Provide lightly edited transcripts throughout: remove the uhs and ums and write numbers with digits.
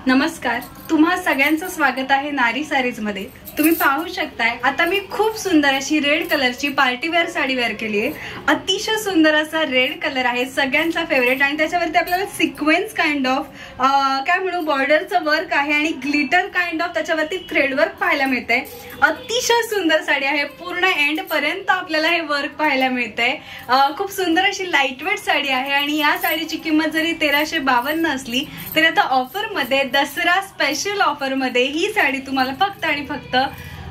नमस्कार, तुम्हा सगळ्यांचं स्वागत आहे नारी सारीज मध्ये। तुम्ही पाहू शकताय आता मी खूप सुंदर अशी रेड कलरची पार्टी वेअर साडी वेअर केली आहे। अतिशय सुंदर असा रेड कलर आहे, सगळ्यांचा फेवरेट, आणि त्याच्यावरती आपल्याला सिक्वेन्स काइंड ऑफ काय म्हणू बॉर्डरचं वर्क आहे आणि ग्लिटर काइंड ऑफ त्याच्यावरती थ्रेड वर्क पाहायला मिळते। अतिशय सुंदर साडी आहे, पूर्ण एंड पर्यंत आपल्याला हे वर्क पाहायला मिळते। खूप सुंदर अशी लाईट वेट साडी आहे आणि या साडीची किंमत जरी 1352 असली तरी आता ऑफर मध्ये दसरा स्पेशल ऑफर मध्ये ही साडी तुम्हाला फक्त आणि फक्त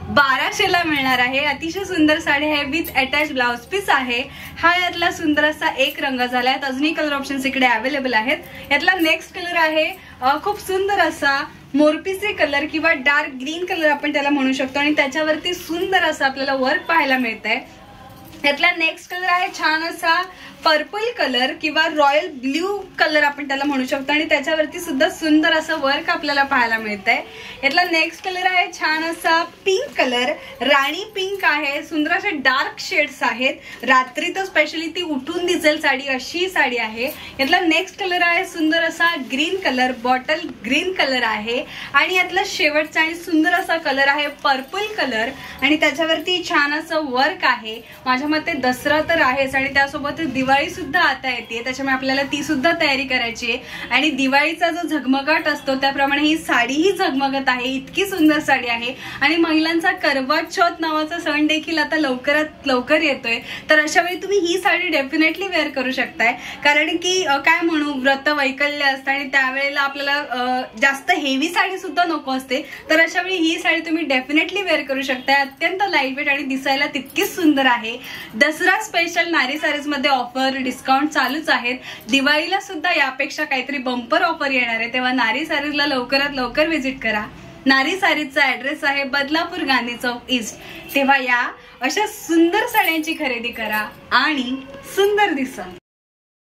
1200 ला मिळणार आहे। अतिशय सुंदर साडी आहे विथ अटॅच ब्लाउज पीस आहे। हा यातला सुंदर असा एक रंग झालाय, अजूनही कलर ऑप्शन्स इकडे अवेलेबल आहेत। यातला नेक्स्ट कलर आहे खूप सुंदर असा मोरपीचे कलर किंवा डार्क ग्रीन कलर आपण त्याला म्हणू शकतो, आणि त्याच्यावरती सुंदर असं आपल्याला वर्क पाहायला मिळतंय। यातला नेक्स्ट कलर आहे छान असा पर्पल कलर किंवा रॉयल ब्ल्यू कलर आपण त्याला म्हणू शकतो, आणि त्याच्यावरती सुद्धा सुंदर असं वर्क आपल्याला पाहायला मिळतंय। यातला नेक्स्ट कलर आहे छान असा पिंक कलर, राणी पिंक आहे, सुंदर असे डार्क शेड्स आहेत, रात्री तर स्पेशली ती उठून दिसेल साडी अशी साडी आहे। यातला नेक्स्ट कलर आहे सुंदर असा green colour, bottle green colour आहे, आणि यातला शेवटचा आणि सुंदर असा कलर आहे पर्पल कलर, आणि त्याच्यावरती छान असं वर्क आहे। माझ्या मते दसरा तर आहेच आणि त्यासोबत दिवाळी सुद्धा आता येते, त्याच्यामुळे आपल्याला ती सुद्धा तयारी करायची आहे। आणि दिवाळीचा जो झगमगाट असतो त्याप्रमाणे ही साडीही झगमगत आहे, इतकी सुंदर साडी आहे। आणि महिलांचा करवा चौथ नावाचा सण देखील आता लवकरात लवकर येतोय, तर अशा वेळी तुम्ही ही साडी डेफिनेटली वेअर करू शकताय, कारण की काय म्हणू व्रत वैकल्य असतं आणि त्यावेळेला आपल्याला जास्त हेवी साडी सुद्धा नको असते, तर अशा वेळी ही साडी तुम्ही डेफिनेटली वेअर करू शकताय। अत्यंत लाईट वेट आणि दिसायला तितकीच सुंदर आहे। दसरा स्पेशल नारी सारीज मध्ये ऑफर डिस्काउंट चालूच आहेत, दिवाळीला सुद्धा यापेक्षा काहीतरी बंपर ऑफर येणार आहे, तेव्हा नारी सारीजला लवकरात लवकर व्हिजिट करा। नारी सारीजचा ऍड्रेस आहे बदलापूर गांधी चौक ईस्ट, तेव्हा या अशा सुंदर साड्यांची खरेदी करा आणि सुंदर दिसा।